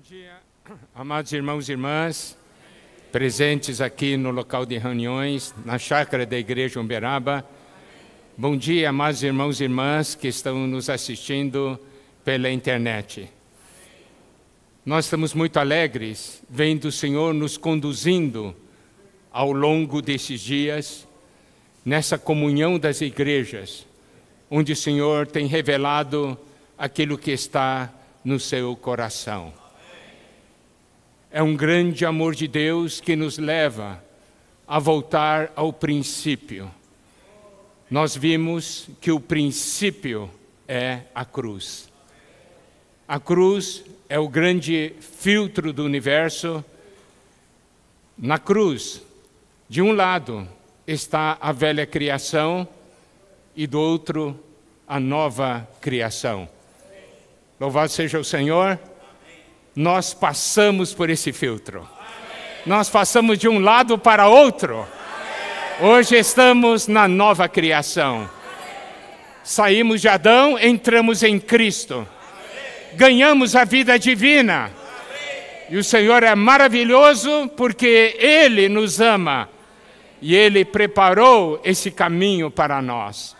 dia, amados irmãos e irmãs, presentes aqui no local de reuniões, na chácara da Igreja Uberaba. Bom dia, amados irmãos e irmãs que estão nos assistindo pela internet. Nós estamos muito alegres, vendo o Senhor nos conduzindo ao longo desses dias, nessa comunhão das igrejas, onde o Senhor tem revelado aquilo que está no seu coração. É um grande amor de Deus que nos leva a voltar ao princípio. Nós vimos que o princípio é a cruz. A cruz é o grande filtro do universo. Na cruz, de um lado, está a velha criação e do outro, a nova criação. Louvado seja o Senhor. Nós passamos por esse filtro. Nós passamos de um lado para outro. Hoje estamos na nova criação. Saímos de Adão, entramos em Cristo. Ganhamos a vida divina. E o Senhor é maravilhoso porque Ele nos ama. E Ele preparou esse caminho para nós.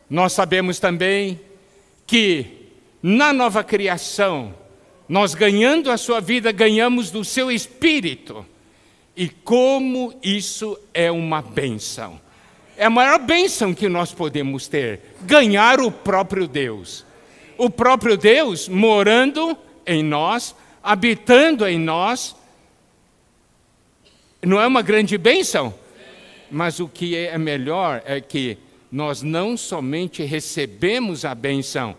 Nós sabemos também que na nova criação, nós ganhando a sua vida, ganhamos do seu Espírito. E como isso é uma bênção. É a maior bênção que nós podemos ter, ganhar o próprio Deus. O próprio Deus morando em nós, habitando em nós. Não é uma grande bênção? Mas o que é melhor é que nós não somente recebemos a bênção,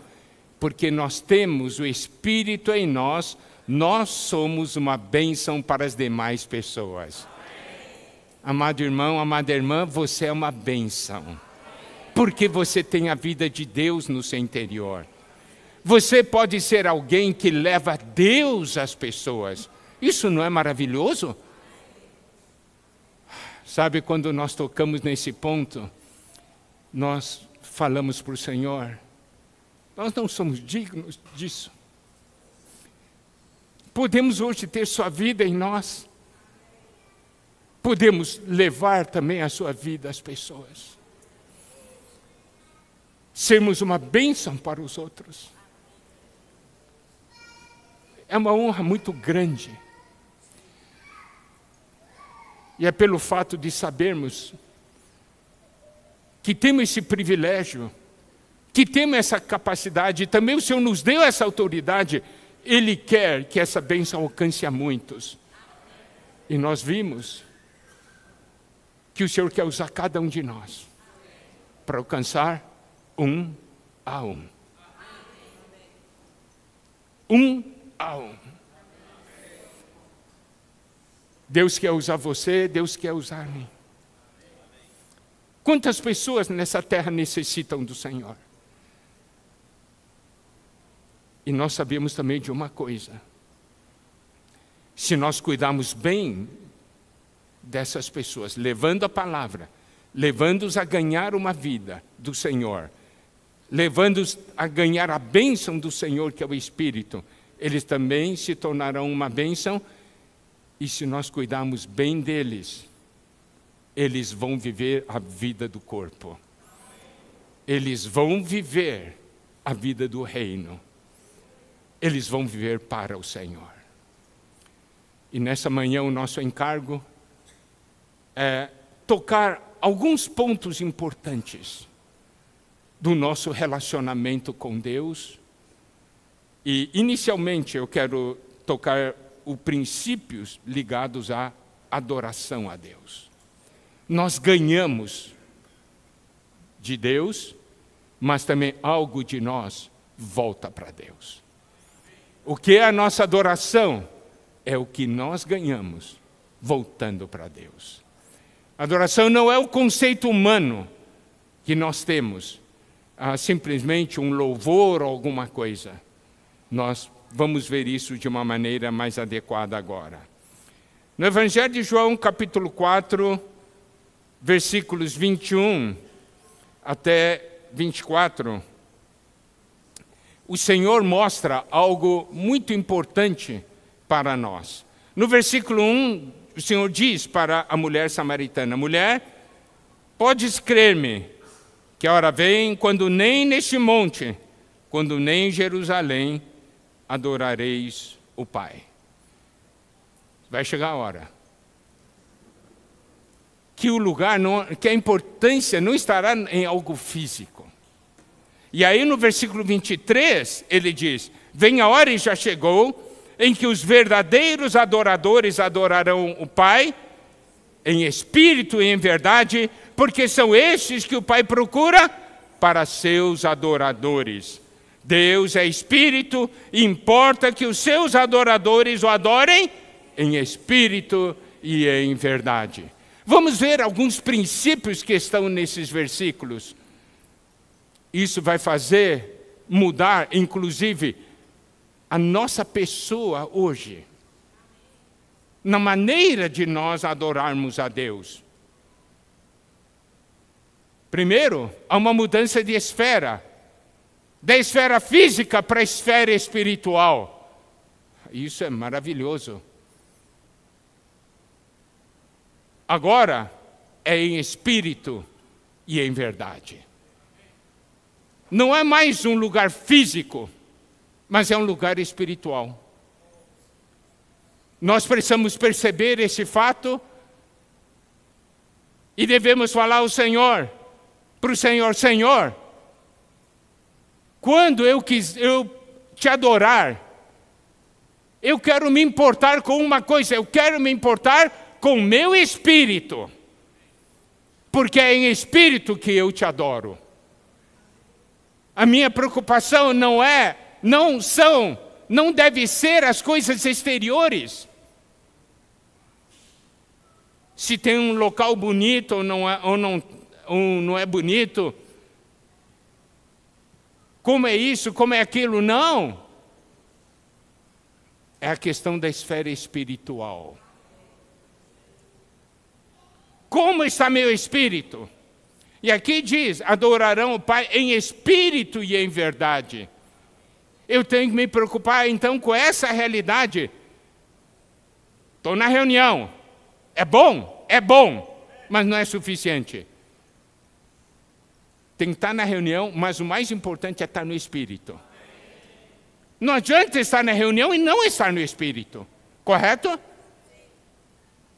porque nós temos o Espírito em nós, nós somos uma bênção para as demais pessoas. Amado irmão, amada irmã, você é uma bênção, porque você tem a vida de Deus no seu interior. Você pode ser alguém que leva Deus às pessoas. Isso não é maravilhoso? Sabe, quando nós tocamos nesse ponto, nós falamos para o Senhor, nós não somos dignos disso. Podemos hoje ter sua vida em nós. Podemos levar também a sua vida às pessoas. Sermos uma bênção para os outros. É uma honra muito grande. E é pelo fato de sabermos que temos esse privilégio, que temos essa capacidade, e também o Senhor nos deu essa autoridade. Ele quer que essa bênção alcance a muitos. E nós vimos que o Senhor quer usar cada um de nós para alcançar um a um. Um a um. Deus quer usar você, Deus quer usar mim. Quantas pessoas nessa terra necessitam do Senhor? E nós sabemos também de uma coisa. Se nós cuidarmos bem dessas pessoas, levando a palavra, levando-os a ganhar uma vida do Senhor, levando-os a ganhar a bênção do Senhor, que é o Espírito, eles também se tornarão uma bênção. E se nós cuidarmos bem deles, eles vão viver a vida do corpo. Eles vão viver a vida do reino. Eles vão viver para o Senhor. E nessa manhã o nosso encargo é tocar alguns pontos importantes do nosso relacionamento com Deus. E inicialmente eu quero tocar os princípios ligados à adoração a Deus. Nós ganhamos de Deus, mas também algo de nós volta para Deus. O que é a nossa adoração? É o que nós ganhamos voltando para Deus. Adoração não é o conceito humano que nós temos, simplesmente um louvor ou alguma coisa. Nós vamos ver isso de uma maneira mais adequada agora. No Evangelho de João, capítulo 4, versículos 21 até 24, o Senhor mostra algo muito importante para nós. No versículo 1, o Senhor diz para a mulher samaritana: mulher, podes crer-me, que a hora vem quando nem neste monte, quando nem em Jerusalém, adorareis o Pai. Vai chegar a hora que o lugar, que a importância não estará em algo físico. E aí no versículo 23, ele diz: vem a hora e já chegou, em que os verdadeiros adoradores adorarão o Pai, em espírito e em verdade, porque são estes que o Pai procura para seus adoradores. Deus é espírito e importa que os seus adoradores o adorem em espírito e em verdade. Vamos ver alguns princípios que estão nesses versículos. Isso vai fazer mudar, inclusive, a nossa pessoa hoje, na maneira de nós adorarmos a Deus. Primeiro, há uma mudança de esfera, da esfera física para a esfera espiritual. Isso é maravilhoso. Agora é em espírito e em verdade. Não é mais um lugar físico, mas é um lugar espiritual. Nós precisamos perceber esse fato e devemos falar ao Senhor, para o Senhor: Senhor, quando eu te adorar, eu quero me importar com uma coisa, eu quero me importar com o meu espírito, porque é em espírito que eu te adoro. A minha preocupação não deve ser as coisas exteriores. Se tem um local bonito ou não é bonito, como é isso, como é aquilo, não. É a questão da esfera espiritual. Como está meu espírito? E aqui diz: adorarão o Pai em espírito e em verdade. Eu tenho que me preocupar então com essa realidade. Estou na reunião. É bom? É bom, mas não é suficiente. Tem que estar na reunião, mas o mais importante é estar no espírito. Não adianta estar na reunião e não estar no espírito. Correto?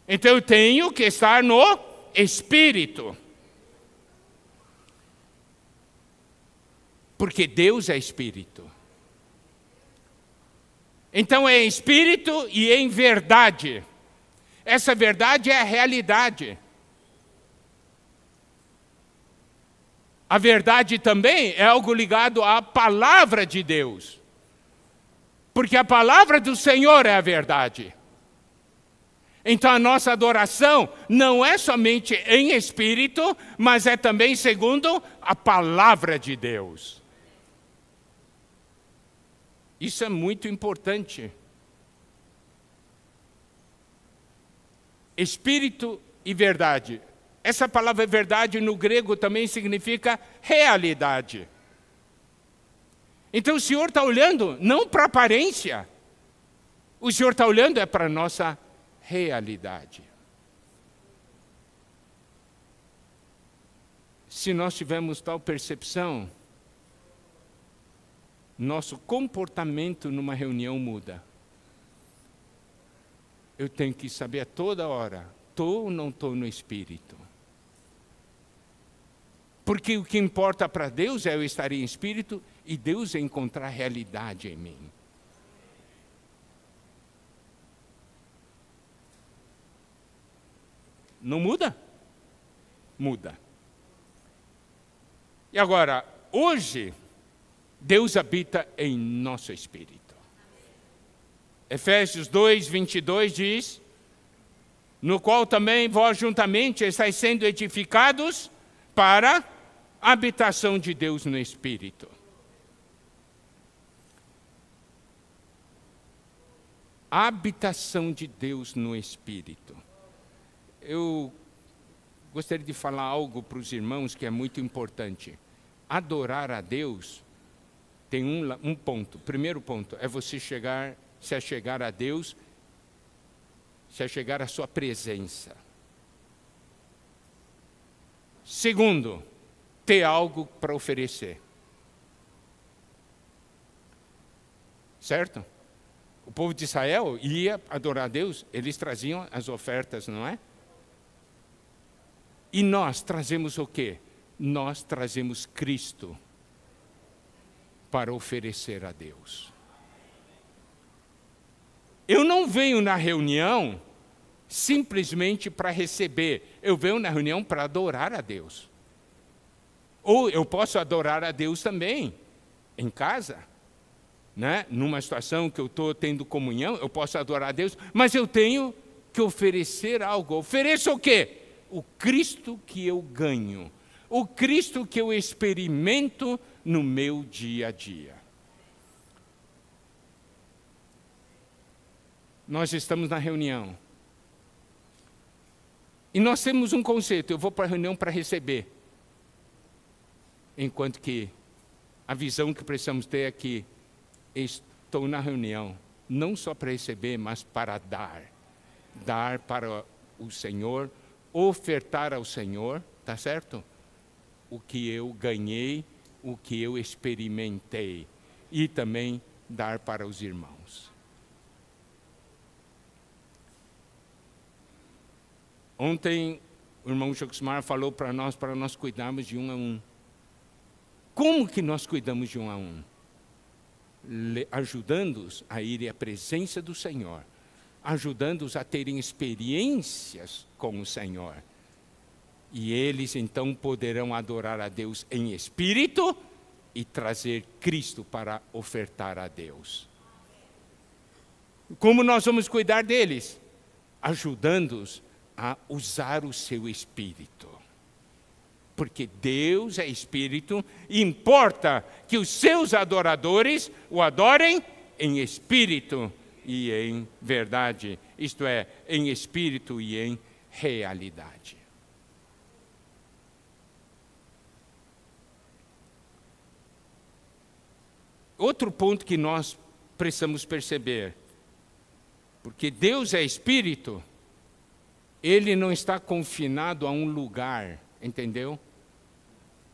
Então eu tenho que estar no espírito. Porque Deus é espírito. Então é em espírito e em verdade. Essa verdade é a realidade. A verdade também é algo ligado à palavra de Deus. Porque a palavra do Senhor é a verdade. Então a nossa adoração não é somente em espírito, mas é também segundo a palavra de Deus. Isso é muito importante. Espírito e verdade. Essa palavra verdade no grego também significa realidade. Então o Senhor está olhando não para a aparência. O Senhor está olhando é para a nossa realidade. Se nós tivermos tal percepção, nosso comportamento numa reunião muda. Eu tenho que saber a toda hora, estou ou não estou no espírito? Porque o que importa para Deus é eu estar em espírito e Deus é encontrar realidade em mim. Não muda? Muda. E agora, hoje, Deus habita em nosso espírito. Efésios 2, 22 diz: no qual também vós juntamente estáis sendo edificados para a habitação de Deus no Espírito. A habitação de Deus no Espírito. Eu gostaria de falar algo para os irmãos que é muito importante. Adorar a Deus tem um ponto. Primeiro ponto é você se achegar a Deus, se achegar à sua presença. Segundo, ter algo para oferecer. Certo? O povo de Israel ia adorar a Deus, eles traziam as ofertas, não é? E nós trazemos o quê? Nós trazemos Cristo para oferecer a Deus. Eu não venho na reunião simplesmente para receber, eu venho na reunião para adorar a Deus. Ou eu posso adorar a Deus também, em casa, né? Numa situação que eu estou tendo comunhão, eu posso adorar a Deus, mas eu tenho que oferecer algo. Ofereço o quê? O Cristo que eu ganho, o Cristo que eu experimento no meu dia a dia. Nós estamos na reunião. E nós temos um conceito, eu vou para a reunião para receber. Enquanto que a visão que precisamos ter é que estou na reunião, não só para receber, mas para dar. Dar para o Senhor, ofertar ao Senhor, tá certo? O que eu ganhei, o que eu experimentei. E também dar para os irmãos. Ontem, o irmão Joxmar falou para nós cuidarmos de um a um. Como que nós cuidamos de um a um? Ajudando-os a irem à presença do Senhor, ajudando-os a terem experiências com o Senhor. E eles então poderão adorar a Deus em espírito e trazer Cristo para ofertar a Deus. Como nós vamos cuidar deles? Ajudando-os a usar o seu espírito. Porque Deus é espírito, e importa que os seus adoradores o adorem em espírito e em verdade, isto é, em espírito e em realidade. Outro ponto que nós precisamos perceber, porque Deus é espírito, Ele não está confinado a um lugar, entendeu?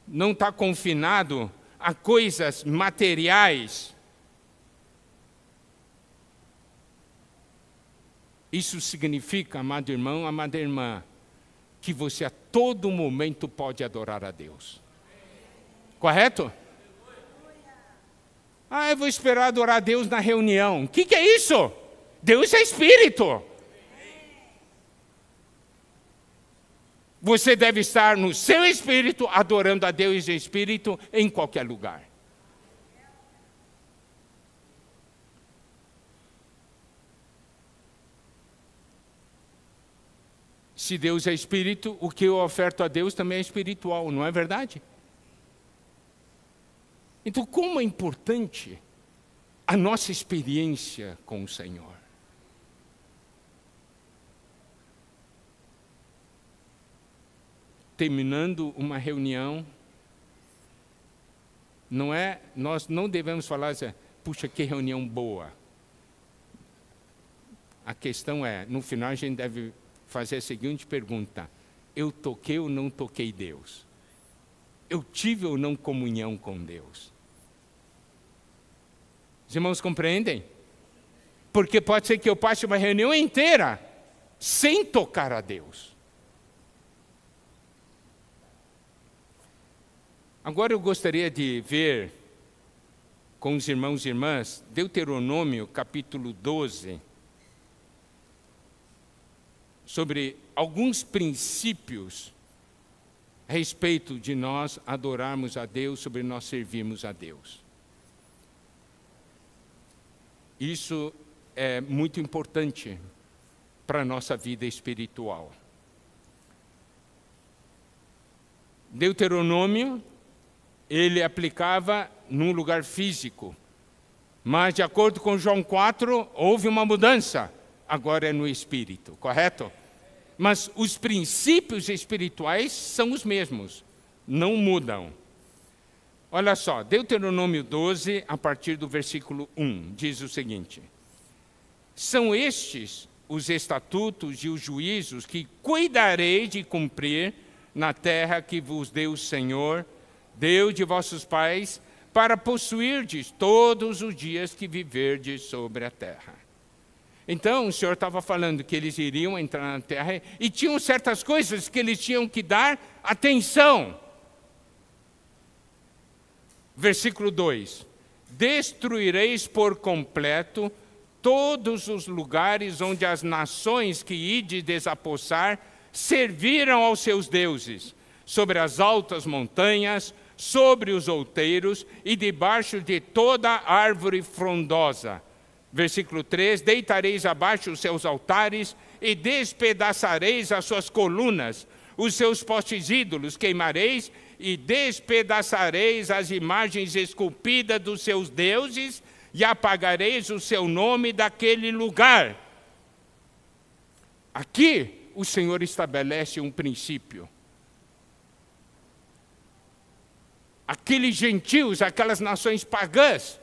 Não está confinado a coisas materiais. Isso significa, amado irmão, amada irmã, que você a todo momento pode adorar a Deus. Correto? Ah, eu vou esperar adorar a Deus na reunião. O que é isso? Deus é espírito. Você deve estar no seu espírito, adorando a Deus em espírito, em qualquer lugar. Se Deus é espírito, o que eu oferto a Deus também é espiritual, não é verdade? Então, como é importante a nossa experiência com o Senhor. Terminando uma reunião, nós não devemos falar assim, puxa, que reunião boa. A questão é, no final a gente deve fazer a seguinte pergunta: eu toquei ou não toquei Deus? Eu tive ou não comunhão com Deus? Os irmãos compreendem? Porque pode ser que eu passe uma reunião inteira sem tocar a Deus. Agora eu gostaria de ver com os irmãos e irmãs Deuteronômio capítulo 12, sobre alguns princípios a respeito de nós adorarmos a Deus, sobre nós servirmos a Deus. Isso é muito importante para a nossa vida espiritual. Deuteronômio, ele aplicava num lugar físico, mas de acordo com João 4, houve uma mudança, agora é no espírito, correto? Mas os princípios espirituais são os mesmos, não mudam. Olha só, Deuteronômio 12, a partir do versículo 1, diz o seguinte: são estes os estatutos e os juízos que cuidarei de cumprir na terra que vos deu o Senhor, Deus de vossos pais, para possuirdes todos os dias que viverdes sobre a terra. Então, o Senhor estava falando que eles iriam entrar na terra e tinham certas coisas que eles tinham que dar atenção. Versículo 2: destruireis por completo todos os lugares onde as nações que ides desapossar serviram aos seus deuses, sobre as altas montanhas, sobre os outeiros e debaixo de toda árvore frondosa. Versículo 3: deitareis abaixo os seus altares e despedaçareis as suas colunas, os seus postes ídolos queimareis e despedaçareis as imagens esculpidas dos seus deuses e apagareis o seu nome daquele lugar. Aqui o Senhor estabelece um princípio. Aqueles gentios, aquelas nações pagãs,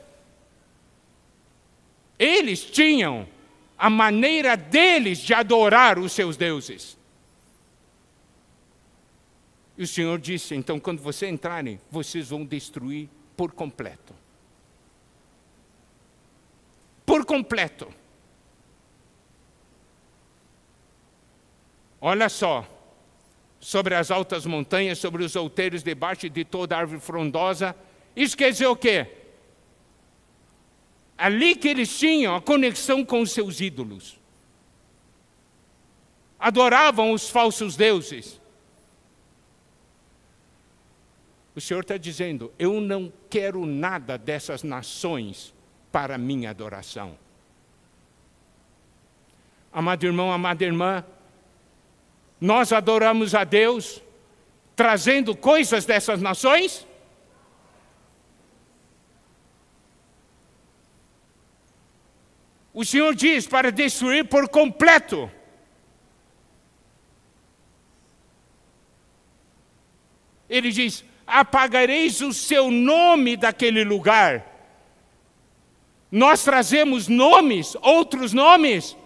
eles tinham a maneira deles de adorar os seus deuses. E o Senhor disse, então, quando vocês entrarem, vocês vão destruir por completo. Por completo. Olha só, sobre as altas montanhas, sobre os outeiros, debaixo de toda árvore frondosa. Isso quer dizer o quê? Ali que eles tinham a conexão com os seus ídolos. Adoravam os falsos deuses. O Senhor está dizendo, eu não quero nada dessas nações para minha adoração. Amado irmão, amada irmã, nós adoramos a Deus trazendo coisas dessas nações? O Senhor diz para destruir por completo. Ele diz, apagareis o seu nome daquele lugar. Nós trazemos nomes, outros nomes.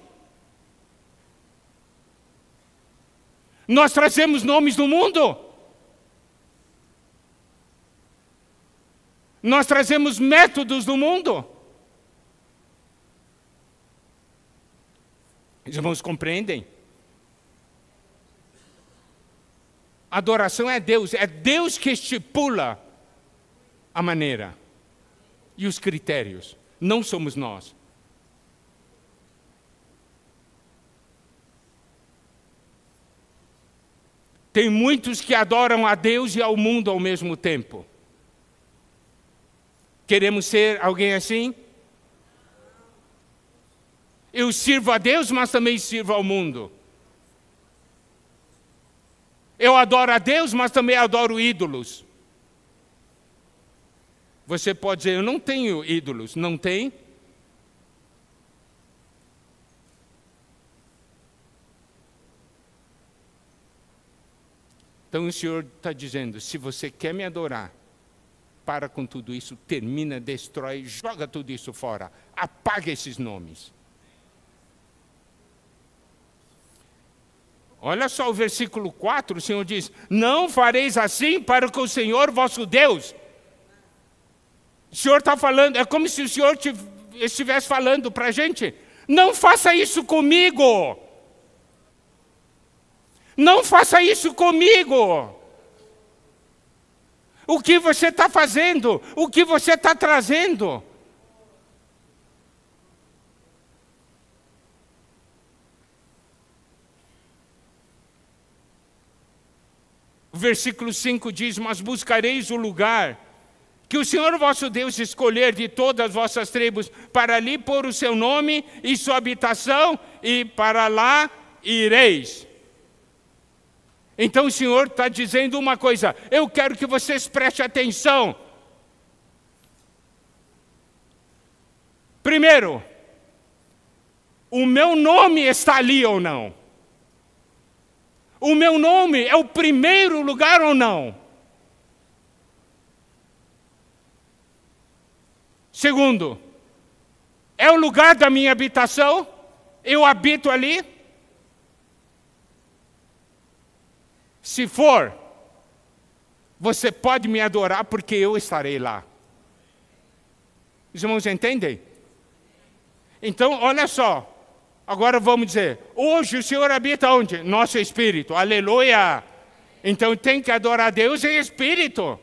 Nós trazemos nomes do mundo. Nós trazemos métodos do mundo. Os irmãos compreendem? Adoração é Deus que estipula a maneira e os critérios, não somos nós. Tem muitos que adoram a Deus e ao mundo ao mesmo tempo. Queremos ser alguém assim? Eu sirvo a Deus, mas também sirvo ao mundo. Eu adoro a Deus, mas também adoro ídolos. Você pode dizer, eu não tenho ídolos. Não tem? Então o Senhor está dizendo, se você quer me adorar, para com tudo isso, termina, destrói, joga tudo isso fora. Apaga esses nomes. Olha só o versículo 4, o Senhor diz, não fareis assim para com o Senhor vosso Deus. O Senhor está falando, é como se o Senhor estivesse falando para a gente, não faça isso comigo. Não faça isso comigo. O que você está fazendo? O que você está trazendo? O versículo 5 diz, mas buscareis o lugar que o Senhor vosso Deus escolher de todas as vossas tribos, para ali pôr o seu nome e sua habitação, e para lá ireis. Então o Senhor está dizendo uma coisa, eu quero que vocês prestem atenção. Primeiro, o meu nome está ali ou não? O meu nome é o primeiro lugar ou não? Segundo, é o lugar da minha habitação? Eu habito ali? Se for, você pode me adorar porque eu estarei lá. Os irmãos entendem? Então, olha só. Agora vamos dizer, hoje o Senhor habita onde? Nosso espírito. Aleluia! Então tem que adorar a Deus em espírito.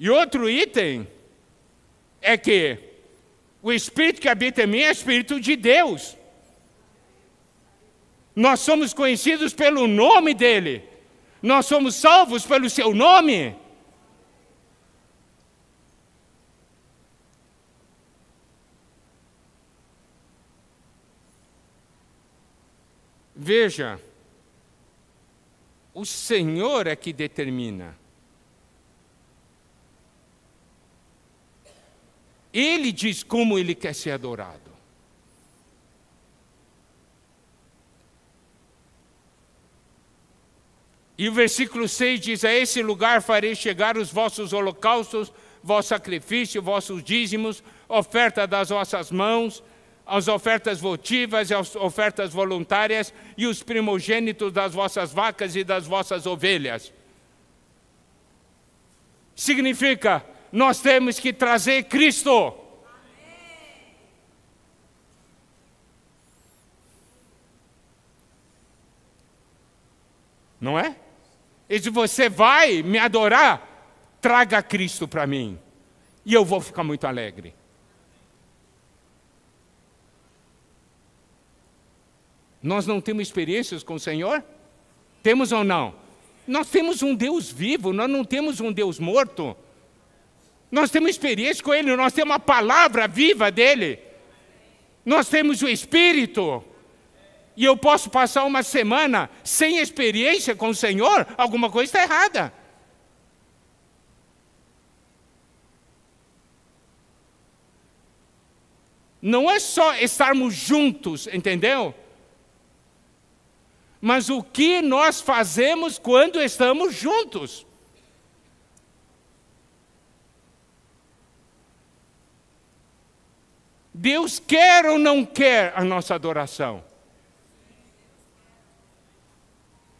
E outro item é que o espírito que habita em mim é o espírito de Deus. Nós somos conhecidos pelo nome dele. Nós somos salvos pelo seu nome. Veja, o Senhor é que determina. Ele diz como ele quer ser adorado. E o versículo 6 diz: a esse lugar farei chegar os vossos holocaustos, vosso sacrifício, vossos dízimos, oferta das vossas mãos, as ofertas votivas e as ofertas voluntárias, e os primogênitos das vossas vacas e das vossas ovelhas. Significa, nós temos que trazer Cristo. Não é? E se você vai me adorar, traga Cristo para mim. E eu vou ficar muito alegre. Nós não temos experiências com o Senhor? Temos ou não? Nós temos um Deus vivo, nós não temos um Deus morto. Nós temos experiência com Ele, nós temos a palavra viva dEle. Nós temos o Espírito. E eu posso passar uma semana sem experiência com o Senhor? Alguma coisa está errada. Não é só estarmos juntos, entendeu? Mas o que nós fazemos quando estamos juntos? Deus quer ou não quer a nossa adoração?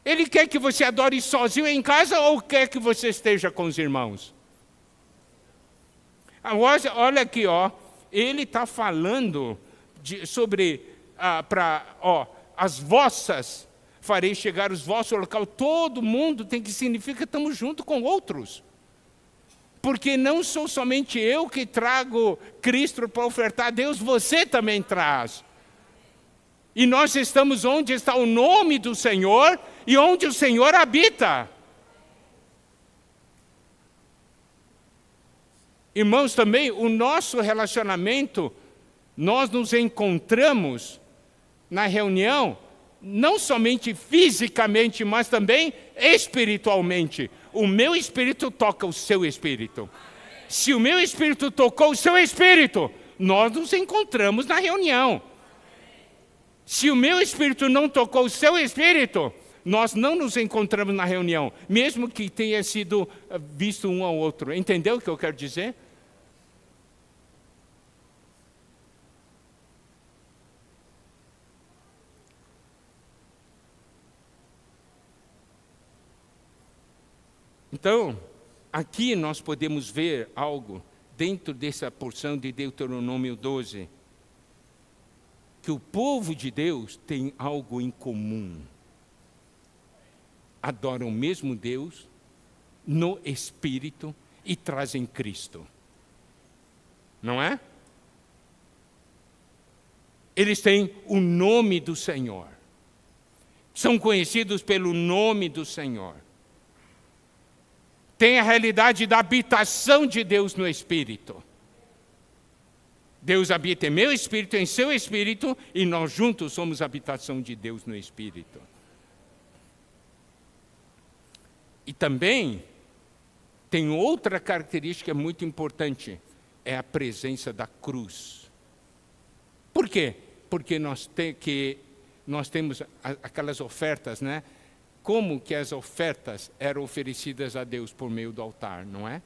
Ele quer que você adore sozinho em casa ou quer que você esteja com os irmãos? Agora, olha aqui, ó, ele está falando sobre, as vossas, farei chegar os vossos locais. Todo mundo tem que significar que estamos juntos com outros. Porque não sou somente eu que trago Cristo para ofertar a Deus, você também traz. E nós estamos onde está o nome do Senhor e onde o Senhor habita. Irmãos, também o nosso relacionamento, nós nos encontramos na reunião, não somente fisicamente, mas também espiritualmente. O meu espírito toca o seu espírito. Se o meu espírito tocou o seu espírito, nós nos encontramos na reunião. Se o meu espírito não tocou o seu espírito, nós não nos encontramos na reunião, mesmo que tenha sido visto um ao outro. Entendeu o que eu quero dizer? Então, aqui nós podemos ver algo dentro dessa porção de Deuteronômio 12, que o povo de Deus tem algo em comum. Adoram o mesmo Deus no Espírito e trazem Cristo. Não é? Eles têm o nome do Senhor. São conhecidos pelo nome do Senhor. Tem a realidade da habitação de Deus no Espírito. Deus habita em meu espírito, em seu espírito, e nós juntos somos a habitação de Deus no Espírito. E também tem outra característica muito importante, é a presença da cruz. Por quê? Porque nós temos aquelas ofertas, né? como que as ofertas eram oferecidas a Deus por meio do altar, não é?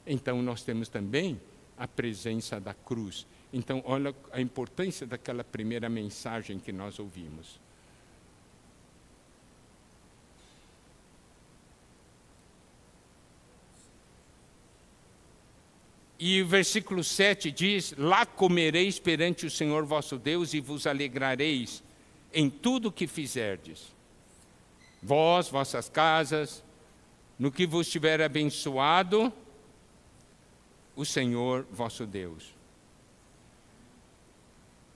Então nós temos também a presença da cruz. Então olha a importância daquela primeira mensagem que nós ouvimos. E o versículo 7 diz: lá comereis perante o Senhor vosso Deus e vos alegrareis em tudo o que fizerdes. Vós, vossas casas, no que vos tiver abençoado o Senhor vosso Deus.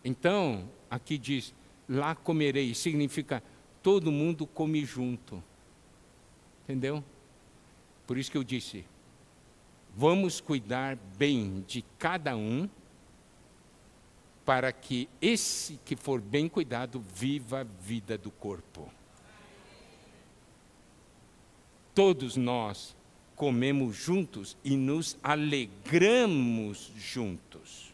Então, aqui diz, lá comereis, significa todo mundo come junto. Entendeu? Por isso que eu disse, vamos cuidar bem de cada um, para que esse que for bem cuidado, viva a vida do corpo. Todos nós comemos juntos e nos alegramos juntos.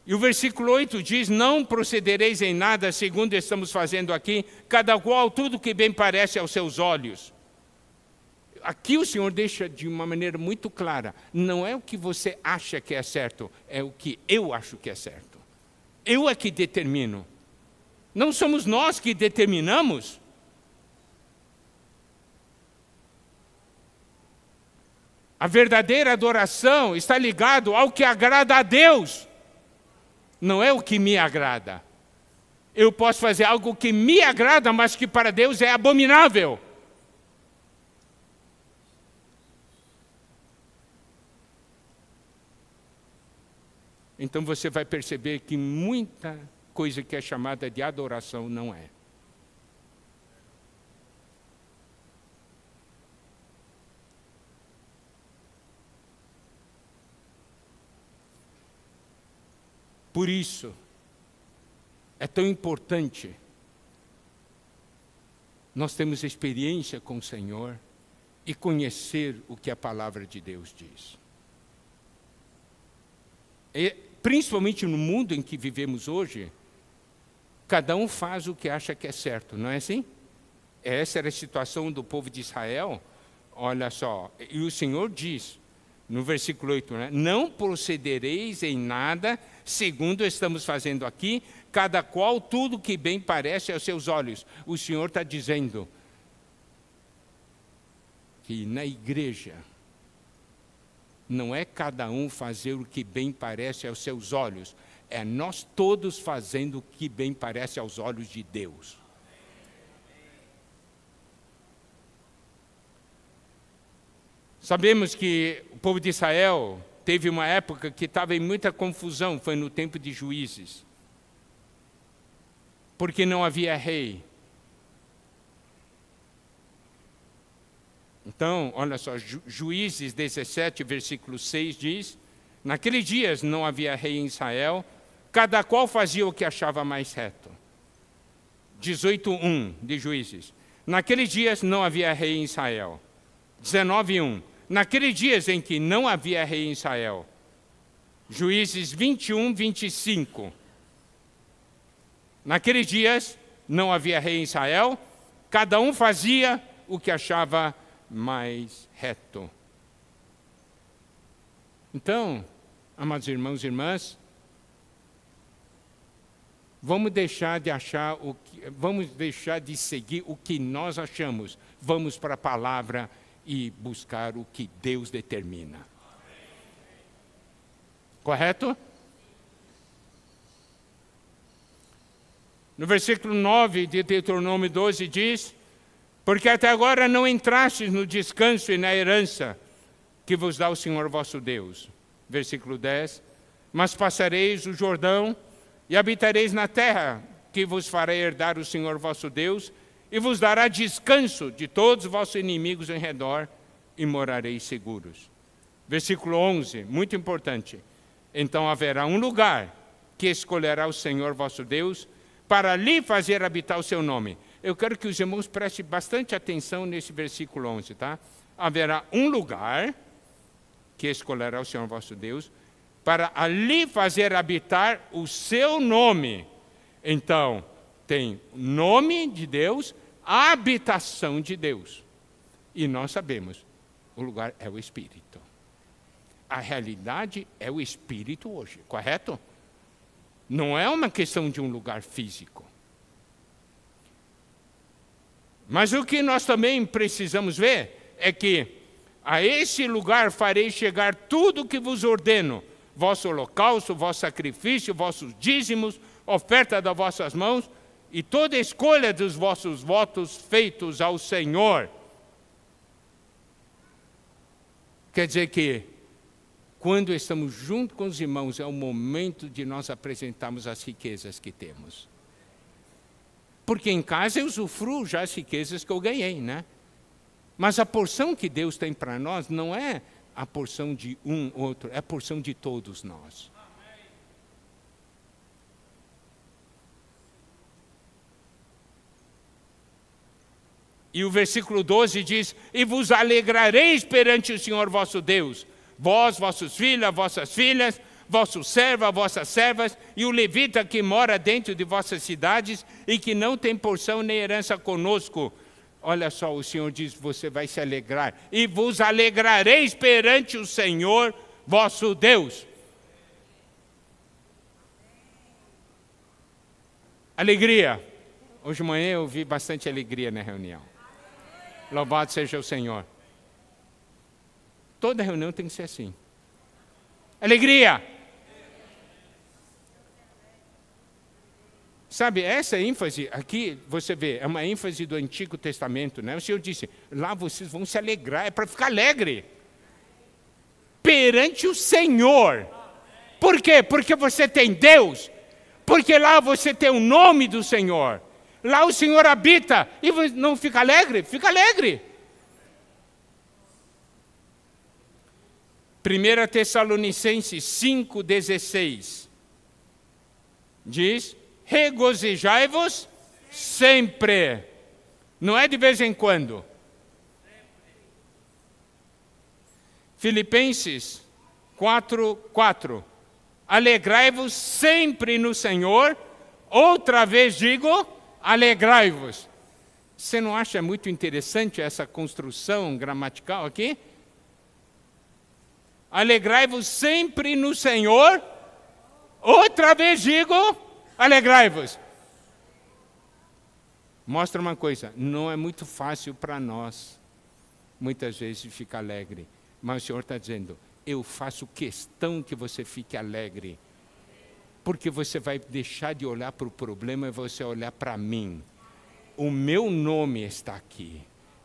E o versículo 8 diz, não procedereis em nada segundo estamos fazendo aqui, cada qual tudo que bem parece aos seus olhos. Aqui o Senhor deixa de uma maneira muito clara, não é o que você acha que é certo, é o que eu acho que é certo. Eu é que determino. Não somos nós que determinamos. A verdadeira adoração está ligada ao que agrada a Deus. Não é o que me agrada. Eu posso fazer algo que me agrada, mas que para Deus é abominável. Então você vai perceber que muita coisa que é chamada de adoração não é. Por isso, é tão importante nós termos experiência com o Senhor e conhecer o que a palavra de Deus diz. E, principalmente no mundo em que vivemos hoje, cada um faz o que acha que é certo, não é assim? Essa era a situação do povo de Israel. Olha só, e o Senhor diz, no versículo 8, né? Não procedereis em nada, segundo estamos fazendo aqui, cada qual tudo que bem parece aos seus olhos. O Senhor está dizendo que na igreja não é cada um fazer o que bem parece aos seus olhos, é nós todos fazendo o que bem parece aos olhos de Deus. Sabemos que o povo de Israel teve uma época que estava em muita confusão, foi no tempo de Juízes, porque não havia rei. Então, olha só, Juízes 17, versículo 6 diz, naqueles dias não havia rei em Israel, cada qual fazia o que achava mais reto. 18:1 de Juízes, naqueles dias não havia rei em Israel. 19:1, naqueles dias em que não havia rei em Israel. Juízes 21:25, naqueles dias não havia rei em Israel, cada um fazia o que achava mais reto. Então, amados irmãos e irmãs, vamos deixar de seguir o que nós achamos. Vamos para a palavra e buscar o que Deus determina. Correto? No versículo 9 de Deuteronômio 12 diz, porque até agora não entrastes no descanso e na herança que vos dá o Senhor vosso Deus. Versículo 10, mas passareis o Jordão e habitareis na terra que vos fará herdar o Senhor vosso Deus, e vos dará descanso de todos os vossos inimigos em redor, e morareis seguros. Versículo 11, muito importante. Então haverá um lugar que escolherá o Senhor vosso Deus, para ali fazer habitar o seu nome. Eu quero que os irmãos prestem bastante atenção nesse versículo 11, tá? Haverá um lugar que escolherá o Senhor vosso Deus, para ali fazer habitar o seu nome. Então, tem nome de Deus, habitação de Deus. E nós sabemos, o lugar é o Espírito. A realidade é o Espírito hoje, correto? Não é uma questão de um lugar físico. Mas o que nós também precisamos ver é que a esse lugar farei chegar tudo o que vos ordeno, vosso holocausto, vosso sacrifício, vossos dízimos, oferta das vossas mãos, e toda escolha dos vossos votos feitos ao Senhor. Quer dizer que, quando estamos junto com os irmãos, é o momento de nós apresentarmos as riquezas que temos. Porque em casa eu usufruo já as riquezas que eu ganhei, né? Mas a porção que Deus tem para nós não é a porção de um outro, é a porção de todos nós. E o versículo 12 diz: e vos alegrareis perante o Senhor vosso Deus, vós, vossos filhos, vossas filhas, vossos servos, vossas servas, e o levita que mora dentro de vossas cidades, e que não tem porção nem herança conosco. Olha só, o Senhor diz, você vai se alegrar. E vos alegrareis perante o Senhor vosso Deus. Alegria. Hoje de manhã eu vi bastante alegria na reunião. Louvado seja o Senhor. Toda reunião tem que ser assim. Alegria. Sabe, essa ênfase aqui, você vê, é uma ênfase do Antigo Testamento, né? O Senhor disse, lá vocês vão se alegrar, é para ficar alegre. Perante o Senhor. Por quê? Porque você tem Deus. Porque lá você tem o nome do Senhor. Lá o Senhor habita. E não fica alegre? Fica alegre. 1 Tessalonicenses 5,16 diz, regozijai-vos sempre. Não é de vez em quando. Filipenses 4:4. Alegrai-vos sempre no Senhor. Outra vez digo, alegrai-vos. Você não acha muito interessante essa construção gramatical aqui? Alegrai-vos sempre no Senhor. Outra vez digo, alegrai-vos. Mostra uma coisa, não é muito fácil para nós, muitas vezes, ficar alegre. Mas o Senhor está dizendo, eu faço questão que você fique alegre. Porque você vai deixar de olhar para o problema e você olhar para mim. O meu nome está aqui.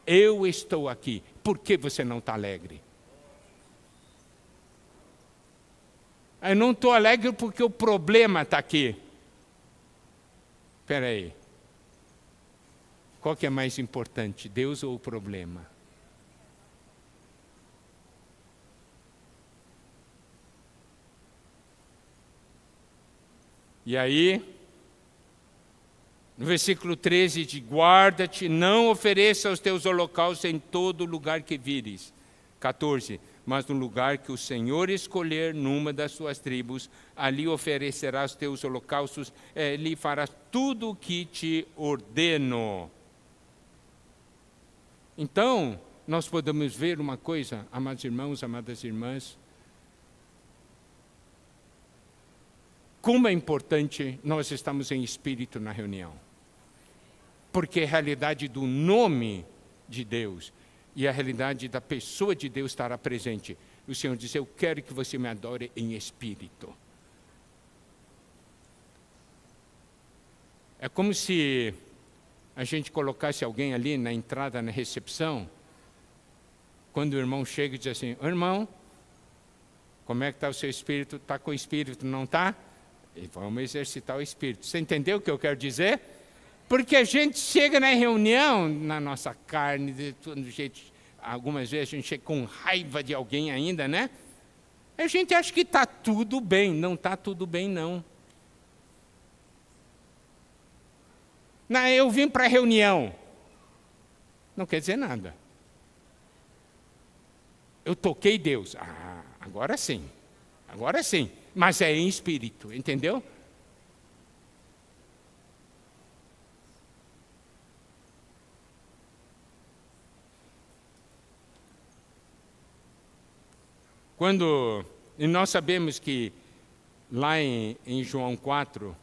Eu estou aqui. Por que você não está alegre? Eu não estou alegre porque o problema está aqui. Espera aí. Qual que é mais importante, Deus ou o problema? E aí, no versículo 13, diz, guarda-te, não ofereça os teus holocaustos em todo lugar que vires. 14, mas no lugar que o Senhor escolher numa das suas tribos, ali oferecerás os teus holocaustos, lhe farás tudo o que te ordeno. Então, nós podemos ver uma coisa, amados irmãos, amadas irmãs, como é importante nós estamos em espírito na reunião. Porque a realidade do nome de Deus e a realidade da pessoa de Deus estará presente. O Senhor diz, eu quero que você me adore em espírito. É como se a gente colocasse alguém ali na entrada, na recepção, quando o irmão chega e diz assim, irmão, como é que está o seu espírito? Está com o espírito, não está? E vamos exercitar o espírito. Você entendeu o que eu quero dizer? Porque a gente chega na reunião, na nossa carne, de todo jeito, algumas vezes a gente chega com raiva de alguém ainda, né? A gente acha que está tudo bem. Não está tudo bem, não. Eu vim para a reunião. Não quer dizer nada. Eu toquei Deus. Ah, agora sim. Agora sim. Mas é em espírito, entendeu? E nós sabemos que lá em João 4,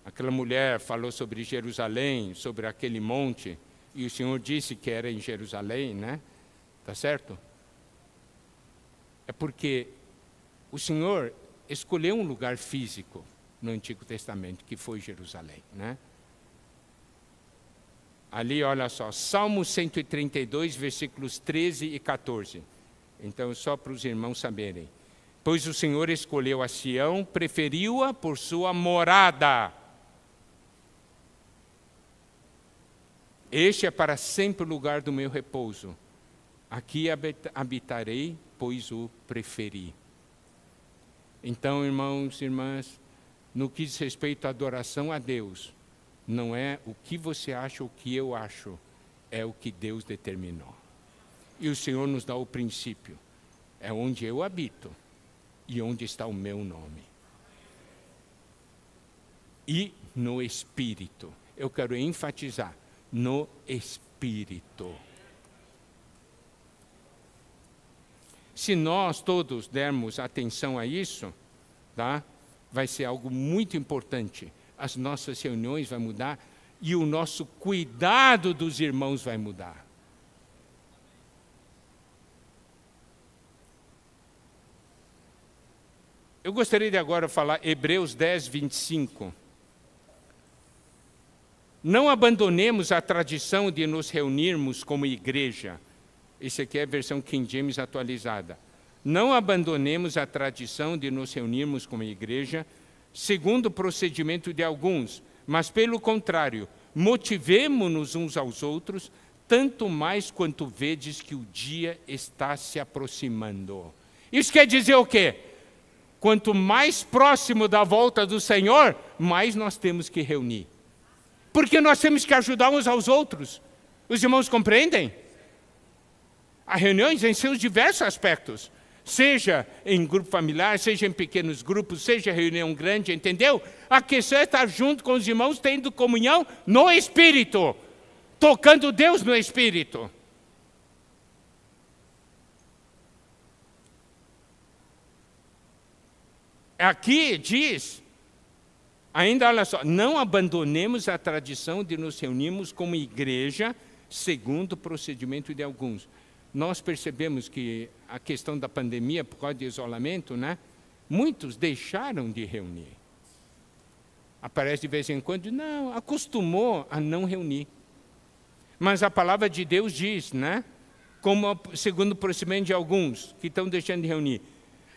aquela mulher falou sobre Jerusalém, sobre aquele monte, e o Senhor disse que era em Jerusalém, né? Tá certo? É porque o Senhor escolheu um lugar físico no Antigo Testamento, que foi Jerusalém, né? Ali, olha só, Salmo 132, versículos 13 e 14. Então, só para os irmãos saberem. Pois o Senhor escolheu a Sião, preferiu-a por sua morada. Este é para sempre o lugar do meu repouso. Aqui habitarei, pois o preferi. Então, irmãos e irmãs, no que diz respeito à adoração a Deus, não é o que você acha ou o que eu acho, é o que Deus determinou. E o Senhor nos dá o princípio. É onde eu habito e onde está o meu nome. E no Espírito. Eu quero enfatizar, no Espírito. Se nós todos dermos atenção a isso, tá? Vai ser algo muito importante. As nossas reuniões vão mudar e o nosso cuidado dos irmãos vai mudar. Eu gostaria de agora falar Hebreus 10, 25. Não abandonemos a tradição de nos reunirmos como igreja. Esse aqui é a versão King James atualizada. Não abandonemos a tradição de nos reunirmos como igreja, segundo o procedimento de alguns, mas, pelo contrário, motivemo-nos uns aos outros, tanto mais quanto vedes que o dia está se aproximando. Isso quer dizer o quê? Quanto mais próximo da volta do Senhor, mais nós temos que reunir. Porque nós temos que ajudar uns aos outros. Os irmãos compreendem? Há reuniões em seus diversos aspectos. Seja em grupo familiar, seja em pequenos grupos, seja reunião grande, entendeu? A questão é estar junto com os irmãos, tendo comunhão no Espírito. Tocando Deus no Espírito. Aqui diz, ainda olha só, não abandonemos a tradição de nos reunirmos como igreja, segundo o procedimento de alguns. Nós percebemos que a questão da pandemia, por causa de isolamento, né? Muitos deixaram de reunir. Aparece de vez em quando, não, acostumou a não reunir. Mas a palavra de Deus diz, né? Como segundo o procedimento de alguns que estão deixando de reunir.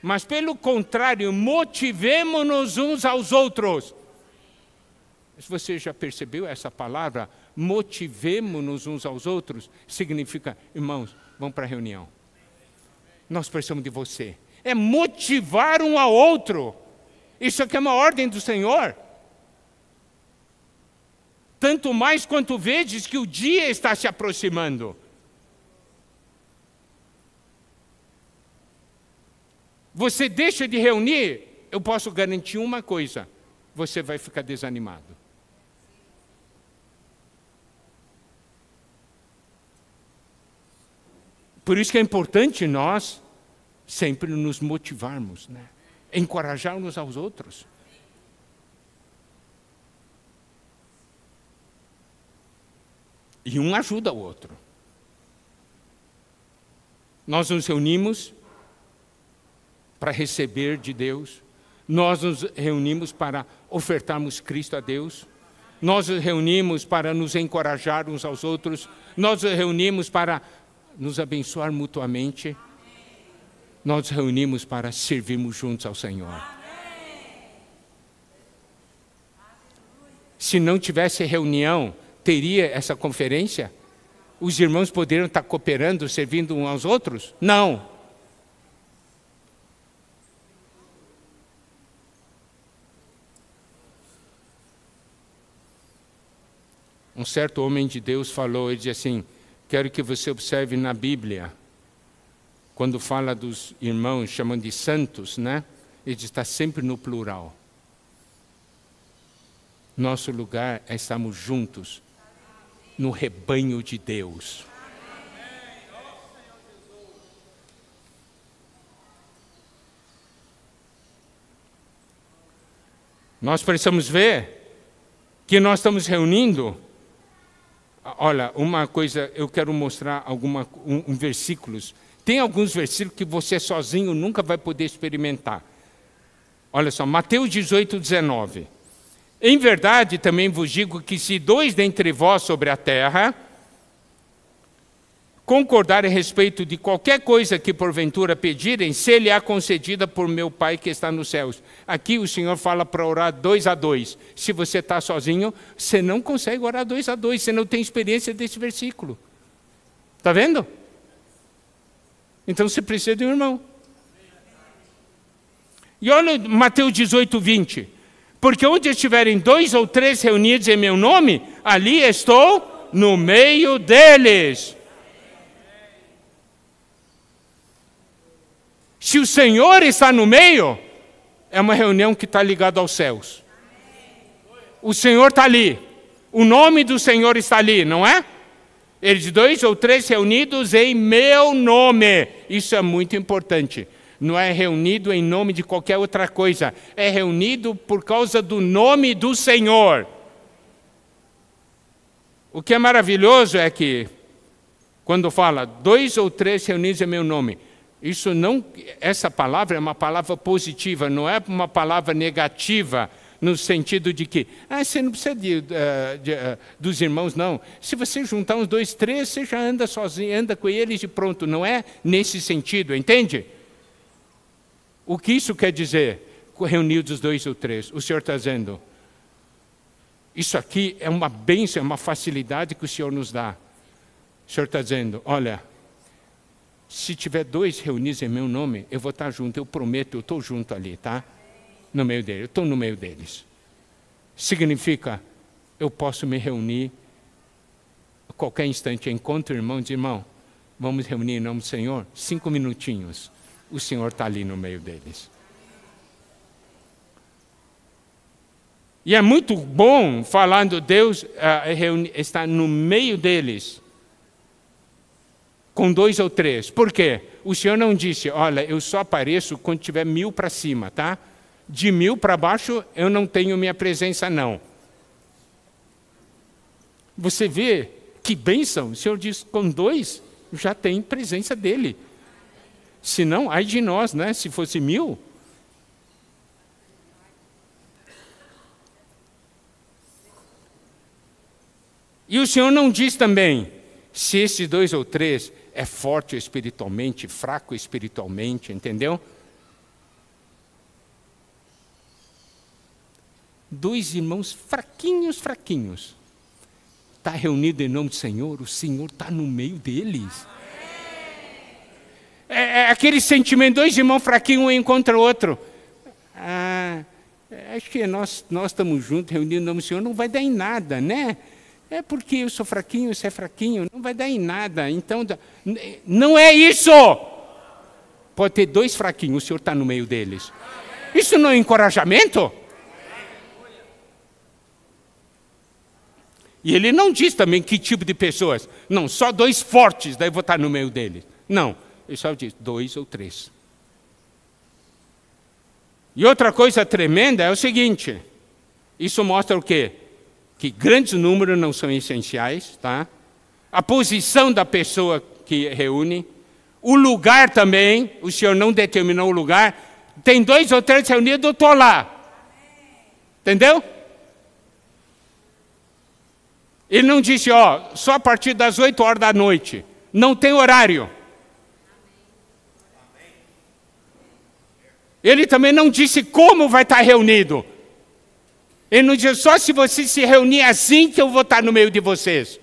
Mas pelo contrário, motivemo-nos uns aos outros. Você já percebeu essa palavra? Motivemo-nos uns aos outros. Significa, irmãos, vamos para a reunião. Nós precisamos de você. É motivar um ao outro. Isso aqui é uma ordem do Senhor. Tanto mais quanto vedes que o dia está se aproximando. Você deixa de reunir, eu posso garantir uma coisa. Você vai ficar desanimado. Por isso que é importante nós sempre nos motivarmos, né? Encorajar uns aos outros. E um ajuda o outro. Nós nos reunimos para receber de Deus. Nós nos reunimos para ofertarmos Cristo a Deus. Nós nos reunimos para nos encorajar uns aos outros. Nós nos reunimos para nos abençoar mutuamente. Nós nos reunimos para servirmos juntos ao Senhor. Se não tivesse reunião, teria essa conferência? Os irmãos poderiam estar cooperando, servindo uns aos outros? Não. Um certo homem de Deus falou, ele disse assim, quero que você observe na Bíblia, quando fala dos irmãos, chamando de santos, né? Ele está sempre no plural. Nosso lugar é estarmos juntos, no rebanho de Deus. Nós precisamos ver que nós estamos reunindo. Olha, uma coisa, eu quero mostrar versículos. Tem alguns versículos que você sozinho nunca vai poder experimentar. Olha só, Mateus 18, 19. Em verdade, também vos digo que se 2 dentre vós sobre a terra concordarem a respeito de qualquer coisa que porventura pedirem, se lhe é concedida por meu Pai que está nos céus. Aqui o Senhor fala para orar 2 a 2. Se você está sozinho, você não consegue orar 2 a 2, você não tem experiência desse versículo. Está vendo? Então você precisa de um irmão. E olha Mateus 18, 20. Porque onde estiverem 2 ou 3 reunidos em meu nome, ali estou no meio deles. Se o Senhor está no meio, é uma reunião que está ligada aos céus. O Senhor está ali. O nome do Senhor está ali, não é? Eles 2 ou 3 reunidos em meu nome. Isso é muito importante. Não é reunido em nome de qualquer outra coisa. É reunido por causa do nome do Senhor. O que é maravilhoso é que, quando fala 2 ou 3 reunidos em meu nome, essa palavra é uma palavra positiva, não é uma palavra negativa, no sentido de que você não precisa dos irmãos, não. Se você juntar uns 2, 3, você já anda sozinho, anda com eles e pronto. Não é nesse sentido, entende? O que isso quer dizer? Reunidos 2 ou 3. O Senhor está dizendo, isso aqui é uma bênção, é uma facilidade que o Senhor nos dá. O Senhor está dizendo, olha, se tiver 2 reunidos em meu nome, eu vou estar junto, eu prometo, eu estou junto ali, tá? No meio deles, eu estou no meio deles. Significa, eu posso me reunir a qualquer instante, encontro irmão, diz, irmão, vamos reunir em nome do Senhor, 5 minutinhos, o Senhor está ali no meio deles. E é muito bom falando, Deus está no meio deles, com 2 ou 3. Por quê? O Senhor não disse, olha, eu só apareço quando tiver 1000 para cima, tá? De 1000 para baixo, eu não tenho minha presença, não. Você vê que bênção. O Senhor diz, com 2, já tem presença dele. Se não, ai de nós, né? Se fosse 1000. E o Senhor não diz também, se esses 2 ou 3 é forte espiritualmente, fraco espiritualmente, entendeu? 2 irmãos fraquinhos. Está reunido em nome do Senhor, o Senhor está no meio deles. É aquele sentimento, 2 irmãos fraquinhos, um encontra o outro. Acho que nós estamos juntos, reunidos em nome do Senhor, não vai dar em nada, né? É porque eu sou fraquinho, você é fraquinho, não vai dar em nada. Então, não é isso. Pode ter 2 fraquinhos, o Senhor está no meio deles. Isso não é encorajamento? E ele não diz também que tipo de pessoas. Não, só 2 fortes, daí eu vou estar no meio deles. Não, ele só diz 2 ou 3. E outra coisa tremenda é o seguinte. Isso mostra o quê? Que grandes números não são essenciais, tá? A posição da pessoa que reúne, o lugar também, o Senhor não determinou o lugar. Tem 2 ou 3 reunidos, eu estou lá. Entendeu? Ele não disse, só a partir das 8 horas da noite. Não tem horário. Ele também não disse como vai estar reunido. Ele não diz, só se você se reunir assim que eu vou estar no meio de vocês.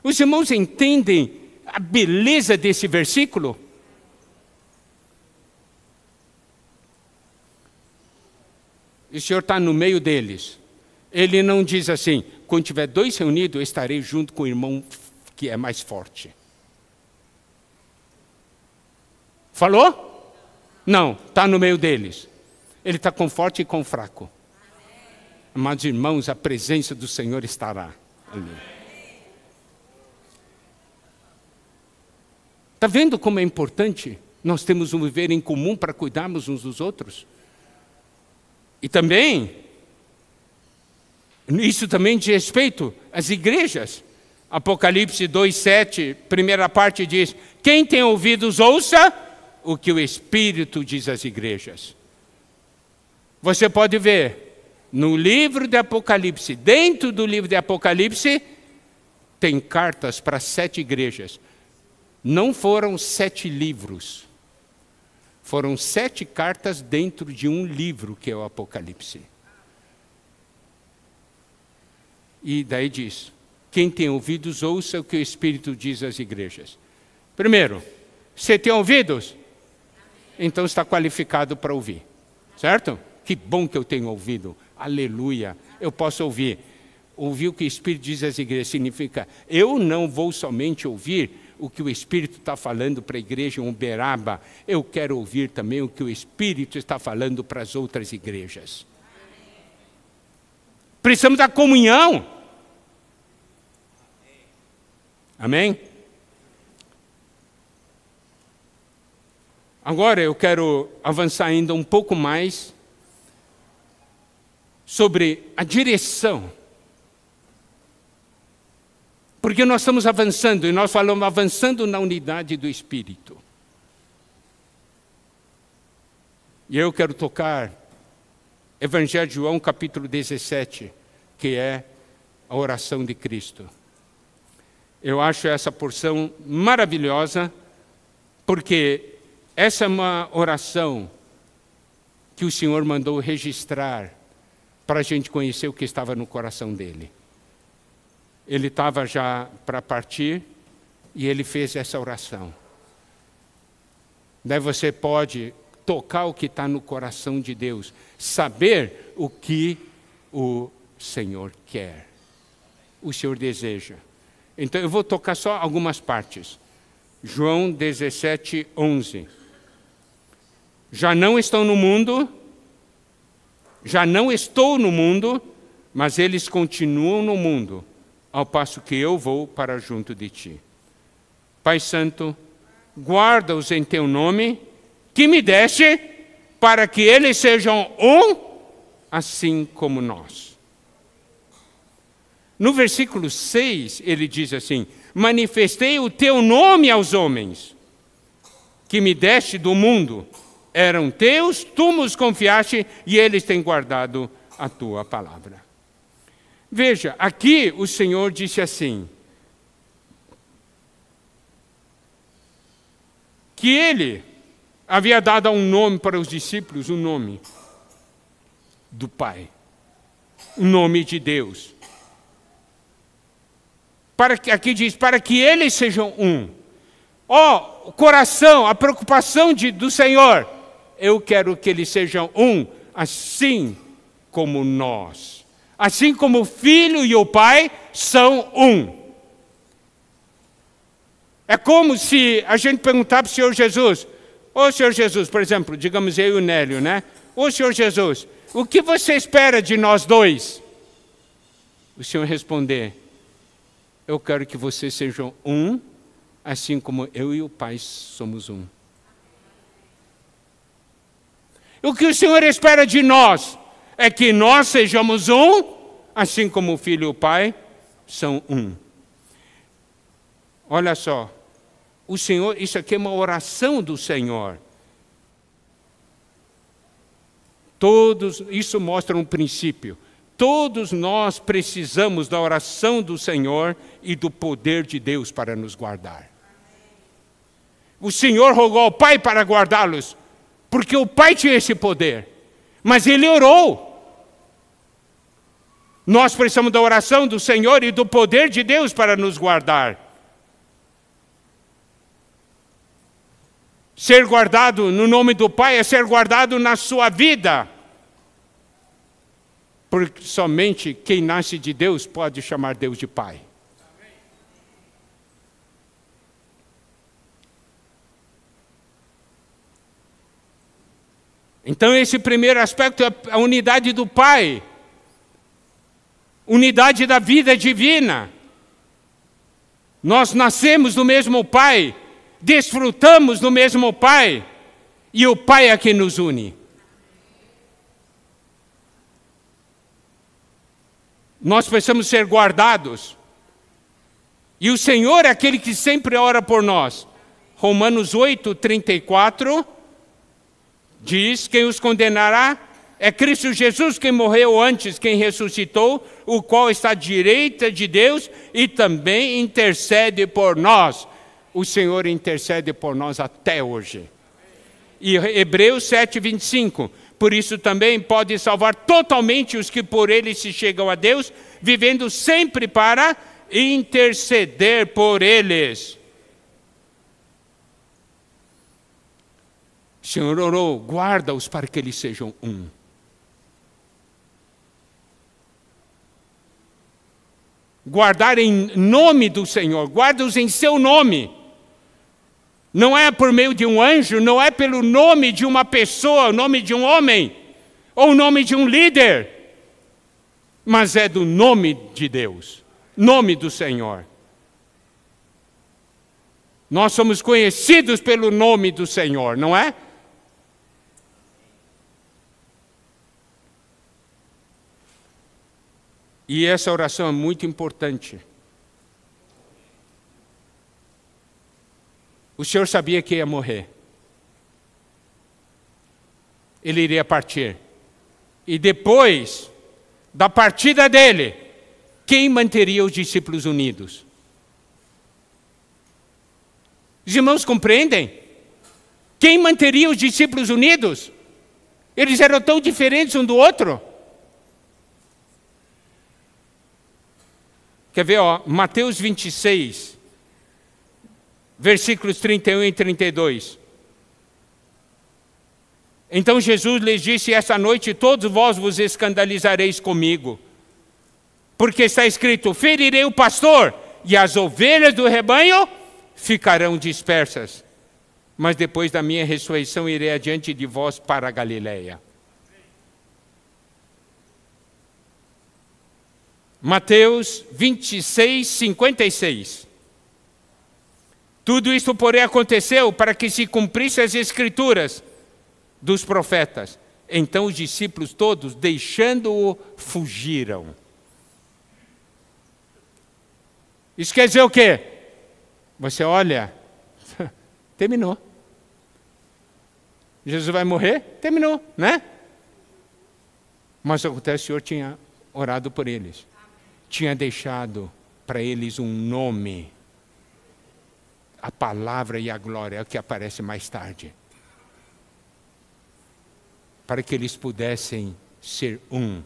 Os irmãos entendem a beleza desse versículo? O Senhor está no meio deles. Ele não diz assim, quando tiver 2 reunidos, eu estarei junto com o irmão que é mais forte. Falou? Não, está no meio deles. Ele está com forte e com fraco. Amados irmãos, a presença do Senhor estará ali. Está vendo como é importante nós temos um viver em comum para cuidarmos uns dos outros? E também, Isso também diz respeito às igrejas. Apocalipse 2:7, primeira parte diz: quem tem ouvidos, ouça o que o Espírito diz às igrejas. Você pode ver, no livro de Apocalipse, dentro do livro de Apocalipse, tem cartas para 7 igrejas. Não foram 7 livros. Foram 7 cartas dentro de um livro, que é o Apocalipse. E daí diz: quem tem ouvidos, ouça o que o Espírito diz às igrejas. Primeiro, você tem ouvidos? Então está qualificado para ouvir. Certo? Que bom que eu tenho ouvido. Aleluia. Eu posso ouvir. Ouvir o que o Espírito diz às igrejas significa: eu não vou somente ouvir o que o Espírito está falando para a igreja em Uberaba, eu quero ouvir também o que o Espírito está falando para as outras igrejas. Precisamos da comunhão. Amém? Agora eu quero avançar ainda um pouco mais sobre a direção. Porque nós estamos avançando, e nós falamos avançando na unidade do Espírito. E eu quero tocar Evangelho de João, capítulo 17, que é a oração de Cristo. Eu acho essa porção maravilhosa, porque essa é uma oração que o Senhor mandou registrar para a gente conhecer o que estava no coração dele. Ele estava já para partir e ele fez essa oração. Daí você pode tocar o que está no coração de Deus, saber o que o Senhor quer, o Senhor deseja. Então eu vou tocar só algumas partes. João 17, 11. Já não estou no mundo, mas eles continuam no mundo, ao passo que eu vou para junto de ti. Pai Santo, guarda-os em teu nome, que me deste, para que eles sejam um, assim como nós. No versículo 6, ele diz assim: manifestei o teu nome aos homens, que me deste do mundo. Eram teus, tu nos confiaste, e eles têm guardado a tua palavra. Veja, aqui o Senhor disse assim, que Ele havia dado um nome para os discípulos, o nome do Pai, o nome de Deus. Aqui diz, para que eles sejam um. O coração, a preocupação do Senhor, eu quero que eles sejam um, assim como nós. Assim como o Filho e o Pai são um. É como se a gente perguntar para o Senhor Jesus: ô Senhor Jesus, por exemplo, digamos eu e o Nélio, né? Ô Senhor Jesus, o que você espera de nós dois? O Senhor responder: eu quero que vocês sejam um, assim como eu e o Pai somos um. O que o Senhor espera de nós é que nós sejamos um, assim como o Filho e o Pai são um. Olha só, o Senhor, isso aqui é uma oração do Senhor. Isso mostra um princípio. Todos nós precisamos da oração do Senhor e do poder de Deus para nos guardar. O Senhor rogou ao Pai para guardá-los, porque o Pai tinha esse poder, mas Ele orou. Nós precisamos da oração do Senhor e do poder de Deus para nos guardar. Ser guardado no nome do Pai é ser guardado na sua vida. Porque somente quem nasce de Deus pode chamar Deus de Pai. Então esse primeiro aspecto é a unidade do Pai. Unidade da vida divina. Nós nascemos do mesmo Pai, desfrutamos do mesmo Pai, e o Pai é que nos une. Nós precisamos ser guardados. E o Senhor é aquele que sempre ora por nós. Romanos 8:34 diz: quem os condenará? É Cristo Jesus quem morreu antes, quem ressuscitou, o qual está à direita de Deus e também intercede por nós. O Senhor intercede por nós até hoje. E Hebreus 7:25, por isso também pode salvar totalmente os que por ele se chegam a Deus, vivendo sempre para interceder por eles. O Senhor orou, guarda-os para que eles sejam um. Guardar em nome do Senhor, guarda-os em seu nome. Não é por meio de um anjo, não é pelo nome de uma pessoa, o nome de um homem, ou o nome de um líder, mas é do nome de Deus, nome do Senhor. Nós somos conhecidos pelo nome do Senhor, não é? E essa oração é muito importante. O Senhor sabia que ia morrer. Ele iria partir. E depois da partida dele, quem manteria os discípulos unidos? Os irmãos compreendem? Quem manteria os discípulos unidos? Eles eram tão diferentes um do outro. Quer ver, Mateus 26, versículos 31 e 32. Então Jesus lhes disse: essa noite todos vós vos escandalizareis comigo, porque está escrito: ferirei o pastor, e as ovelhas do rebanho ficarão dispersas. Mas depois da minha ressurreição irei adiante de vós para a Galileia. Mateus 26, 56. Tudo isto, porém, aconteceu para que se cumprissem as escrituras dos profetas. Então os discípulos todos, deixando-o, fugiram. Isso quer dizer o quê? Você olha, terminou. Jesus vai morrer? Terminou, né? Mas acontece, o Senhor tinha orado por eles. Tinha deixado para eles um nome. A palavra e a glória é o que aparece mais tarde. Para que eles pudessem ser um.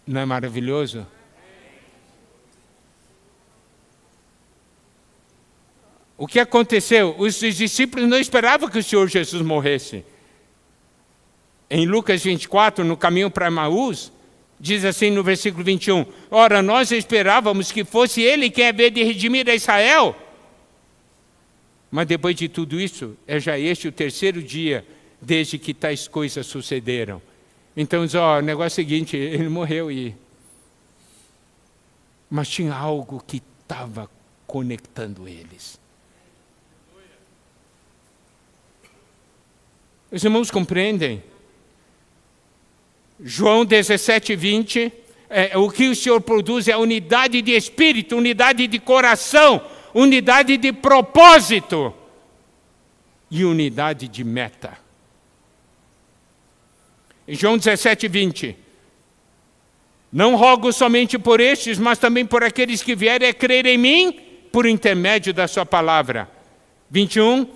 Não é maravilhoso? O que aconteceu? Os discípulos não esperavam que o Senhor Jesus morresse. Em Lucas 24, no caminho para Emaús, diz assim no versículo 21, ora, nós esperávamos que fosse Ele quem havia de redimir a Israel. Mas depois de tudo isso, é já este o terceiro dia desde que tais coisas sucederam. Então diz, o negócio é o seguinte, Ele morreu mas tinha algo que estava conectando eles. Os irmãos compreendem? João 17, 20, o que o Senhor produz é unidade de espírito, unidade de coração, unidade de propósito e unidade de meta. Em João 17, 20, não rogo somente por estes, mas também por aqueles que vierem a crer em mim, por intermédio da sua palavra. 21,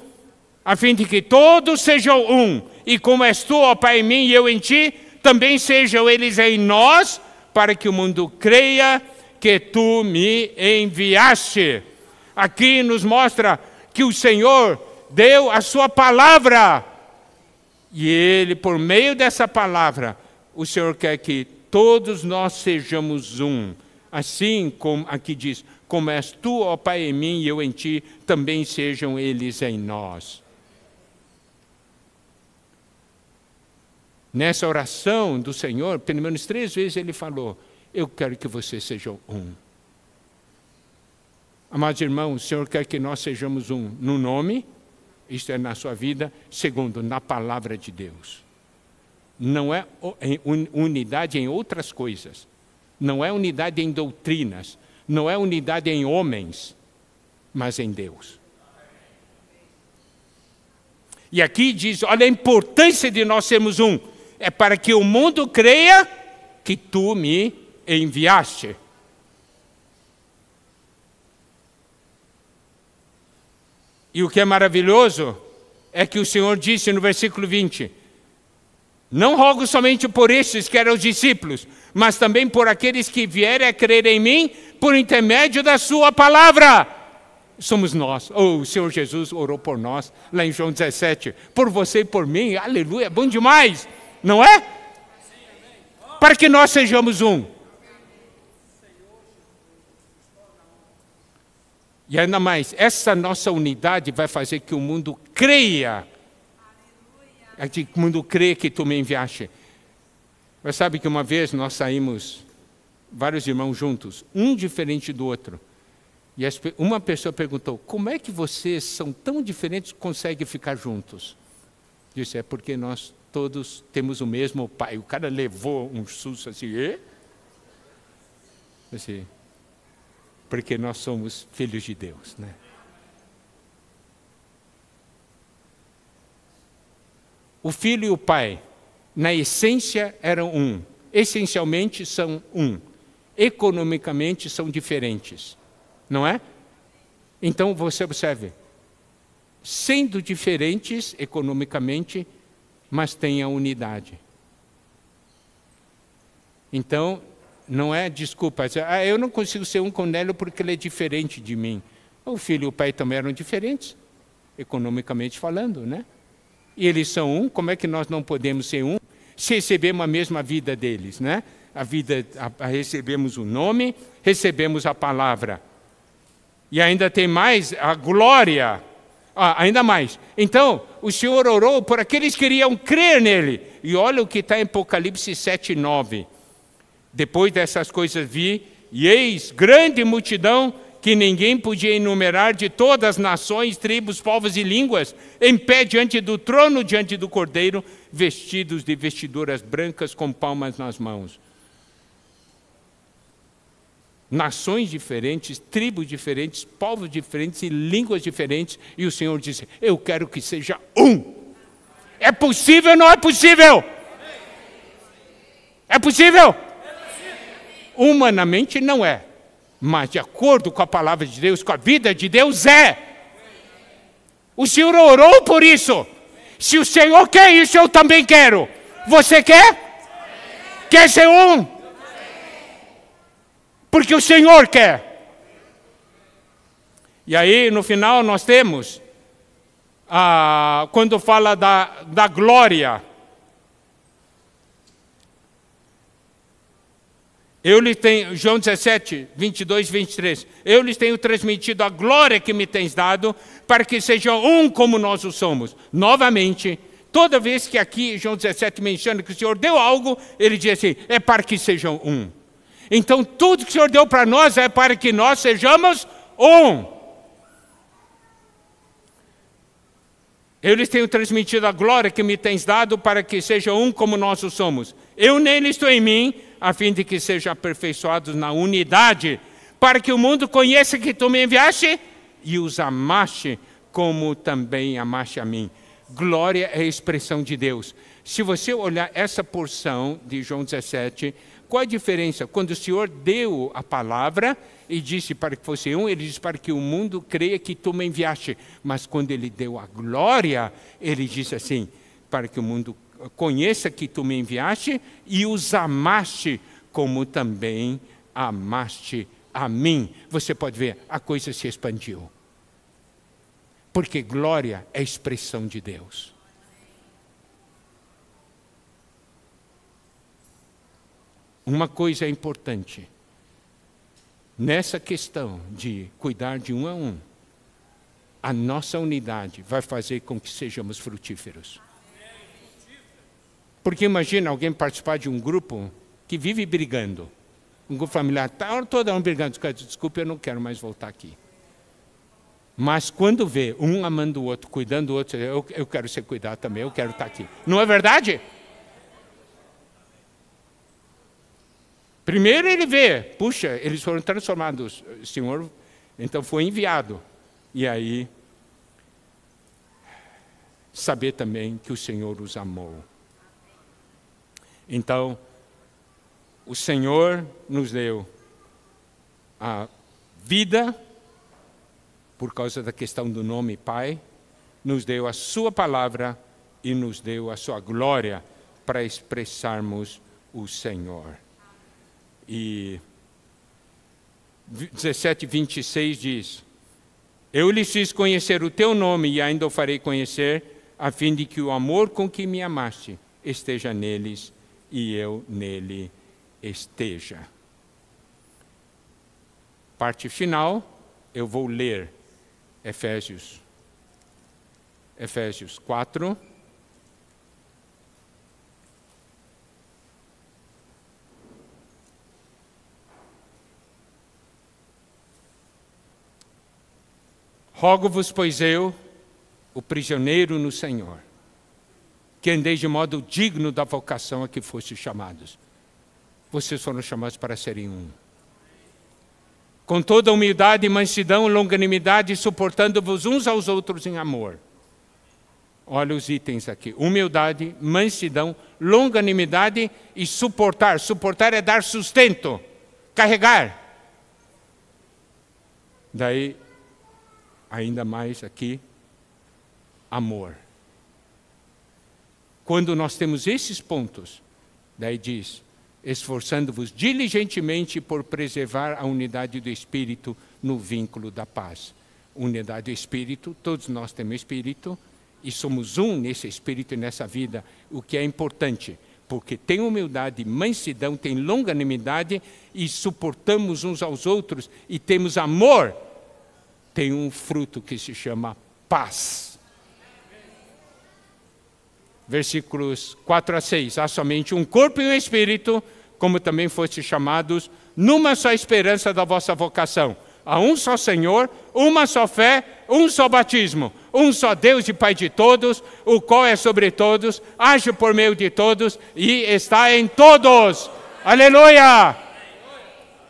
a fim de que todos sejam um, e como és tu, ó Pai, em mim e eu em ti, também sejam eles em nós, para que o mundo creia que tu me enviaste. Aqui nos mostra que o Senhor deu a sua palavra. E Ele, por meio dessa palavra, o Senhor quer que todos nós sejamos um. Assim como aqui diz, como és tu, ó Pai, em mim e eu em ti, também sejam eles em nós. Nessa oração do Senhor, pelo menos 3 vezes Ele falou, eu quero que vocês sejam um. Amados irmãos, o Senhor quer que nós sejamos um no nome, isto é na sua vida, segundo, na palavra de Deus. não é unidade em outras coisas, não é unidade em doutrinas, não é unidade em homens, mas em Deus. E aqui diz, olha a importância de nós sermos um. É para que o mundo creia que tu me enviaste. E o que é maravilhoso é que o Senhor disse no versículo 20, não rogo somente por estes que eram os discípulos, mas também por aqueles que vierem a crer em mim por intermédio da sua palavra. Somos nós. O Senhor Jesus orou por nós, lá em João 17. Por você e por mim, aleluia, bom demais, não é? Para que nós sejamos um. E ainda mais, essa nossa unidade vai fazer que o mundo creia. Que o mundo crê que tu me enviaste. Mas sabe que uma vez nós saímos, vários irmãos juntos, um diferente do outro. E uma pessoa perguntou, como é que vocês são tão diferentes e conseguem ficar juntos? Disse, é porque nós todos temos o mesmo pai. O cara levou um susto assim, assim, porque nós somos filhos de Deus, né? O filho e o pai, na essência, eram um. Essencialmente são um. Economicamente são diferentes. Não é? Então você observe, sendo diferentes economicamente, mas têm a unidade. Então, não é desculpa, eu não consigo ser um com Nélio porque ele é diferente de mim. O filho e o pai também eram diferentes, economicamente falando, né? E eles são um, como é que nós não podemos ser um se recebemos a mesma vida deles, né? Recebemos o nome, recebemos a palavra. E ainda tem mais, a glória, ainda mais. Então, o Senhor orou por aqueles que iriam crer nele. E olha o que está em Apocalipse 7:9. Depois dessas coisas vi, e eis grande multidão que ninguém podia enumerar, de todas as nações, tribos, povos e línguas, em pé diante do trono, diante do Cordeiro, vestidos de vestiduras brancas com palmas nas mãos. Nações diferentes, tribos diferentes, povos diferentes e línguas diferentes, e o Senhor disse, eu quero que seja um. É possível ou não é possível? É possível? Humanamente não é. Mas de acordo com a palavra de Deus, com a vida de Deus, é. O Senhor orou por isso. Se o Senhor quer isso, eu também quero. Você quer? Quer ser um? Porque o Senhor quer. E aí, no final, nós temos, quando fala da glória, eu lhes tenho, João 17, 22, 23, eu lhes tenho transmitido a glória que me tens dado, para que sejam um como nós o somos. Novamente, toda vez que aqui João 17 menciona que o Senhor deu algo, ele diz assim, é para que sejam um. Então, tudo que o Senhor deu para nós é para que nós sejamos um. Eu lhes tenho transmitido a glória que me tens dado, para que sejam um como nós o somos. Eu nele estou em mim, a fim de que sejam aperfeiçoados na unidade, para que o mundo conheça que tu me enviaste e os amaste, como também amaste a mim. Glória é a expressão de Deus. Se você olhar essa porção de João 17, qual a diferença? Quando o Senhor deu a palavra e disse para que fosse um, ele disse para que o mundo creia que tu me enviaste. Mas quando ele deu a glória, ele disse assim, para que o mundo conheça que tu me enviaste e os amaste, como também amaste a mim. Você pode ver, a coisa se expandiu. Porque glória é expressão de Deus. Uma coisa é importante. Nessa questão de cuidar de um a um, a nossa unidade vai fazer com que sejamos frutíferos. Porque imagina alguém participar de um grupo que vive brigando. Um grupo familiar, está todo mundo brigando. Desculpa, eu não quero mais voltar aqui. Mas quando vê um amando o outro, cuidando do outro, eu quero ser cuidado também, eu quero estar aqui. Não é verdade? Primeiro ele vê, puxa, eles foram transformados, o Senhor então foi enviado. E aí, saber também que o Senhor os amou. Então, o Senhor nos deu a vida, por causa da questão do nome Pai, nos deu a sua palavra e nos deu a sua glória para expressarmos o Senhor. E 17:26 diz: eu lhes fiz conhecer o teu nome e ainda o farei conhecer, a fim de que o amor com que me amaste esteja neles e eu nele esteja. Parte final, eu vou ler Efésios 4. Rogo-vos, pois eu, o prisioneiro no Senhor, que andeis de modo digno da vocação a que fostes chamados. Vocês foram chamados para serem um. Com toda humildade, mansidão, longanimidade, suportando-vos uns aos outros em amor. Olha os itens aqui: humildade, mansidão, longanimidade e suportar. Suportar é dar sustento, carregar. Daí, ainda mais aqui, amor. Quando nós temos esses pontos, daí diz: esforçando-vos diligentemente por preservar a unidade do Espírito no vínculo da paz. Unidade do Espírito, todos nós temos Espírito, e somos um nesse Espírito e nessa vida, o que é importante, porque tem humildade, mansidão, tem longanimidade, e suportamos uns aos outros, e temos amor. Tem um fruto que se chama paz. Versículos 4-6. Há somente um corpo e um espírito, como também fostes chamados, numa só esperança da vossa vocação. Há um só Senhor, uma só fé, um só batismo, um só Deus e Pai de todos, o qual é sobre todos, age por meio de todos e está em todos. Aleluia!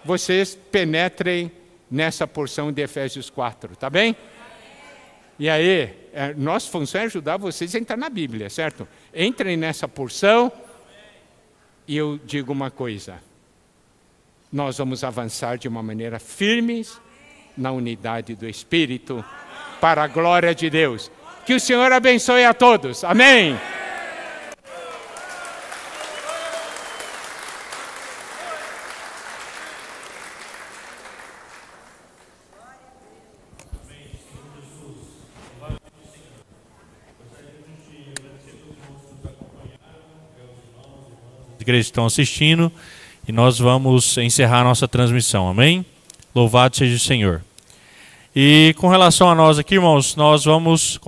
Vocês penetrem nessa porção de Efésios 4, tá bem? E aí, nossa função é ajudar vocês a entrar na Bíblia, certo? Entrem nessa porção e eu digo uma coisa: nós vamos avançar de uma maneira firme na unidade do Espírito, para a glória de Deus. Que o Senhor abençoe a todos. Amém. As igrejas estão assistindo e nós vamos encerrar nossa transmissão, amém? Louvado seja o Senhor. E com relação a nós aqui, irmãos, nós vamos